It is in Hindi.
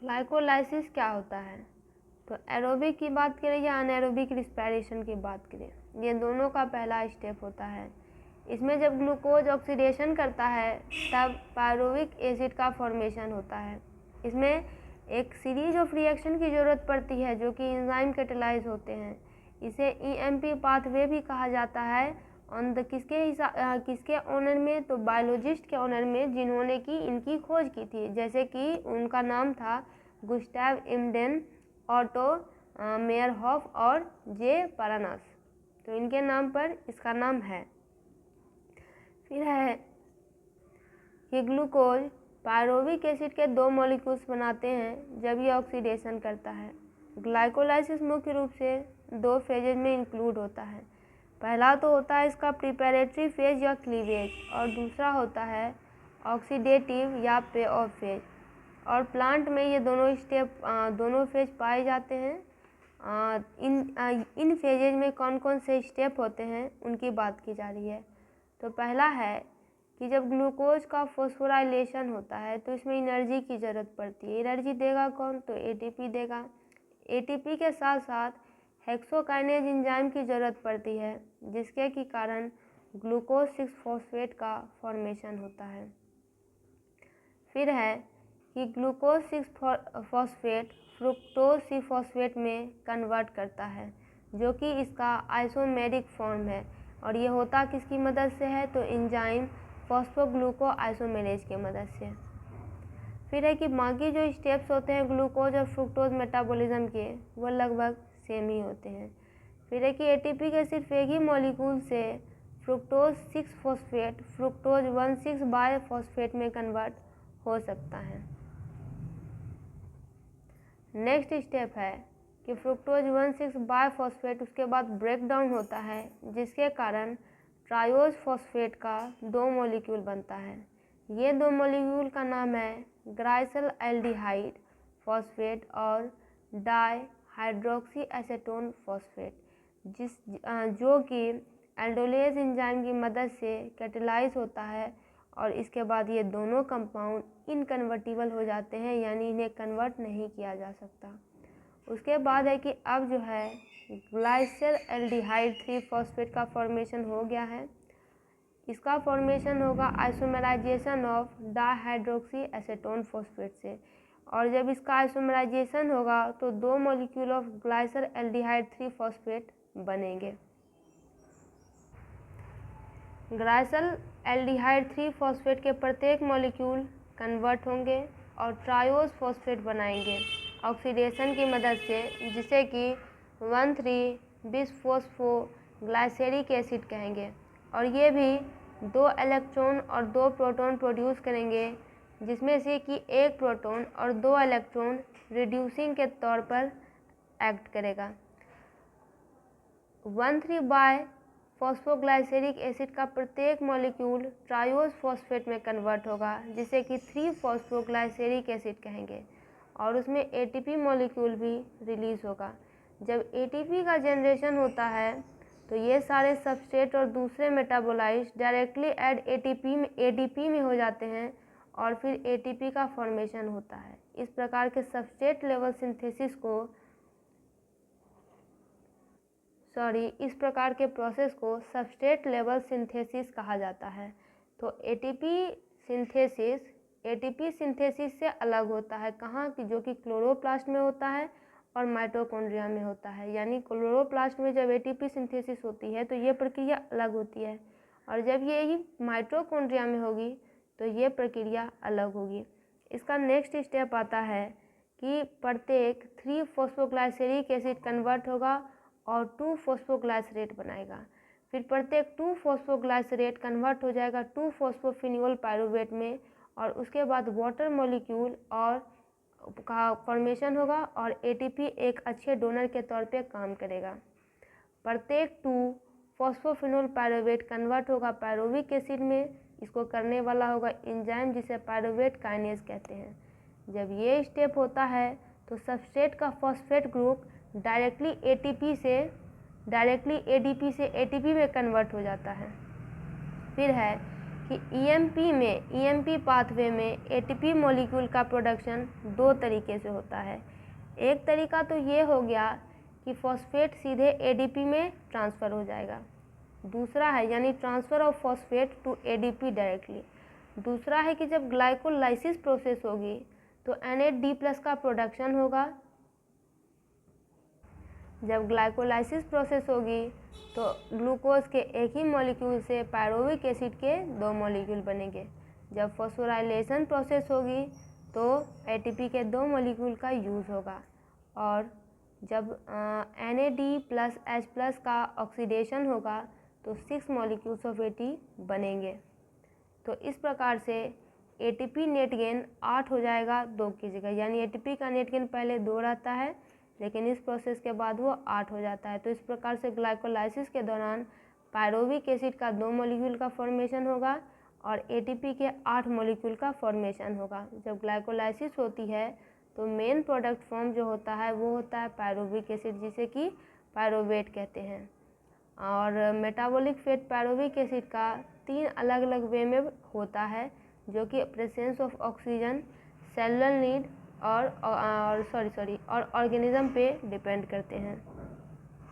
ग्लाइकोलाइसिस क्या होता है? तो एरोबिक की बात करें या अनएरोबिक रिस्पायरेशन की बात करें, ये दोनों का पहला स्टेप होता है। इसमें जब ग्लूकोज ऑक्सीडेशन करता है तब पायरुविक एसिड का फॉर्मेशन होता है। इसमें एक सीरीज ऑफ रिएक्शन की ज़रूरत पड़ती है जो कि एंजाइम कैटेलाइज होते हैं। इसे ईएमपी पाथवे भी कहा जाता है। ऑन द किसके ऑनर में? तो बायोलॉजिस्ट के ऑनर में, जिन्होंने कि इनकी खोज की थी, जैसे कि उनका नाम था गुस्टाव इम्डेन, ऑटो मेयरहॉफ और जे पारानास। तो इनके नाम पर इसका नाम है। फिर है कि ग्लूकोज पायरुविक एसिड के 2 मॉलिक्यूल्स बनाते हैं जब ये ऑक्सीडेशन करता है। ग्लाइकोलाइसिस मुख्य रूप से 2 फेजेज में इंक्लूड होता है। पहला तो होता है इसका प्रिपरेटरी फेज या क्लीवेज, और दूसरा होता है ऑक्सीडेटिव या पे ऑफ फेज। और प्लांट में ये दोनों फेज पाए जाते हैं। इन फेजेज में कौन कौन से स्टेप होते हैं उनकी बात की जा रही है। तो पहला है कि जब ग्लूकोज का फॉस्फोराइलेशन होता है तो इसमें एनर्जी की ज़रूरत पड़ती है। एनर्जी देगा कौन? तो एटीपी देगा। एटीपी के साथ साथ हेक्सोकाइनेज एंजाइम की ज़रूरत पड़ती है, जिसके के कारण ग्लूकोज 6 फॉस्फेट का फॉर्मेशन होता है। फिर है कि ग्लूकोज 6 फॉस्फेट फ्रुक्टोज 6 फॉस्फेट में कन्वर्ट करता है, जो कि इसका आइसोमेरिक फॉर्म है। और ये होता किसकी मदद से है? तो एंजाइम फॉस्फोग्लूको आइसोमेरेज की मदद से। फिर है कि बाकी जो स्टेप्स होते हैं ग्लूकोज और फ्रुक्टोज मेटाबॉलिज्म के, वो लगभग सेम ही होते हैं। फिर है कि एटीपी के सिर्फ एक ही मॉलिक्यूल से fructose 6 phosphate fructose 1,6 bi phosphate में कन्वर्ट हो सकता है। नेक्स्ट स्टेप है कि फ्रुक्टोज 1,6 बाय फॉस्फेट उसके बाद ब्रेक डाउन होता है, जिसके कारण ट्रायोज फॉस्फेट का 2 मॉलिक्यूल बनता है। ये 2 मॉलिक्यूल का नाम है ग्लाइसिल एल्डिहाइड फॉस्फेट और डाई हाइड्रोक्सी एसीटोन फॉस्फेट, जो कि एल्डोलेज एंजाइम की मदद से कैटेलाइज होता है। और इसके बाद ये दोनों कंपाउंड इनकन्वर्टिबल हो जाते हैं, यानी इन्हें कन्वर्ट नहीं किया जा सकता। उसके बाद है कि अब जो है ग्लाइसिल एल्डिहाइड 3 फॉस्फेट का फॉर्मेशन हो गया है। इसका फॉर्मेशन होगा isomerisation of dihydroxy acetone phosphate से। और जब इसका आइसोमराइजेशन होगा तो 2 molecule of glyceraldehyde 3 phosphate बनेंगे। ग्लाइसिल एल्डिहाइड 3 फॉस्फेट के प्रत्येक मॉलिक्यूल कन्वर्ट होंगे और ट्रायोज फॉस्फेट बनाएंगे ऑक्सीडेशन की मदद से, जिसे कि 1,3-बिसफॉस्फोग्लाइसेरिक एसिड कहेंगे। और ये भी 2 इलेक्ट्रॉन और 2 प्रोटॉन प्रोड्यूस करेंगे, जिसमें से कि 1 प्रोटॉन और 2 इलेक्ट्रॉन रिड्यूसिंग के तौर पर एक्ट करेगा। 1,3 बाय फॉस्फोग्लाइसेरिक एसिड का प्रत्येक मॉलिक्यूल ट्रायोज फॉस्फेट में कन्वर्ट होगा, जिसे कि 3 फॉस्फोग्लाइसेरिक एसिड कहेंगे। और उसमें एटीपी मॉलिक्यूल भी रिलीज होगा। जब एटीपी का जनरेशन होता है तो ये सारे सबस्ट्रेट और दूसरे मेटाबोलाइट्स डायरेक्टली ऐड एटीपी में हो जाते हैं और फिर एटीपी का फॉर्मेशन होता है। इस प्रकार के सबस्ट्रेट लेवल सिंथेसिस को इस प्रकार के प्रोसेस को सबस्ट्रेट लेवल सिंथेसिस कहा जाता है। तो एटीपी सिंथेसिस से अलग होता है, कहाँ की? जो कि क्लोरोप्लास्ट में होता है और माइटोकॉन्ड्रिया में होता है। यानी क्लोरोप्लास्ट में जब एटीपी सिंथेसिस होती है तो ये प्रक्रिया अलग होती है, और जब ये ही माइटोकॉन्ड्रिया में होगी तो ये प्रक्रिया अलग होगी। इसका नेक्स्ट स्टेप आता है कि प्रत्येक 3 फॉस्फोग्लाइसेरिक एसिड कन्वर्ट होगा और 2 फॉस्फोग्लाइसरेट बनाएगा। फिर प्रत्येक 2 फॉस्फोग्लाइसरेट कन्वर्ट हो जाएगा 2 फॉस्फोफिनोल पायरुवेट में, और उसके बाद वाटर मॉलिक्यूल और का फॉर्मेशन होगा और एटीपी एक अच्छे डोनर के तौर पे काम करेगा। प्रत्येक 2 फॉस्फोफिनोल पायरुवेट कन्वर्ट होगा पायरुविक एसिड में। इसको करने वाला होगा एंजाइम, जिसे पायरुवेट काइनेज कहते हैं। जब ये स्टेप होता है तो सबस्ट्रेट का फॉस्फेट ग्रुप डायरेक्टली एडीपी से एटीपी में कन्वर्ट हो जाता है। फिर है कि ईएमपी पाथवे में एटीपी मॉलिक्यूल का प्रोडक्शन दो तरीके से होता है। एक तरीका तो ये हो गया कि फॉस्फेट सीधे एडीपी में ट्रांसफ़र हो जाएगा। दूसरा है यानी transfer of phosphate to ADP directly. दूसरा है कि जब ग्लाइकोलाइसिस प्रोसेस होगी तो NAD+ का प्रोडक्शन होगा। जब ग्लाइकोलाइसिस प्रोसेस होगी तो ग्लूकोज के एक ही मॉलिक्यूल से पायरुविक एसिड के दो मॉलिक्यूल बनेंगे। जब फॉस्फोराइलेशन प्रोसेस होगी तो एटीपी के दो मॉलिक्यूल का यूज़ होगा। और जब NAD+H+ का ऑक्सीडेशन होगा तो 6 मॉलिक्यूल्स ऑफ एटी बनेंगे। तो इस प्रकार से एटीपी नेट गेन 8 हो जाएगा 2 की जगह, यानी एटीपी का नेट गेन पहले 2 रहता है लेकिन इस प्रोसेस के बाद वो 8 हो जाता है। तो इस प्रकार से ग्लाइकोलाइसिस के दौरान पायरुविक एसिड का 2 मॉलिक्यूल का फॉर्मेशन होगा और एटीपी के 8 मॉलिक्यूल का फॉर्मेशन होगा। जब ग्लाइकोलाइसिस होती है तो मेन प्रोडक्ट फॉर्म जो होता है वो होता है पायरुविक एसिड, जिसे कि पायरुवेट कहते हैं। और मेटाबॉलिक फेट पायरुविक एसिड का 3 अलग अलग वे में होता है, जो कि presence of oxygen, cellular need और ऑर्गेनिज्म पे डिपेंड करते हैं।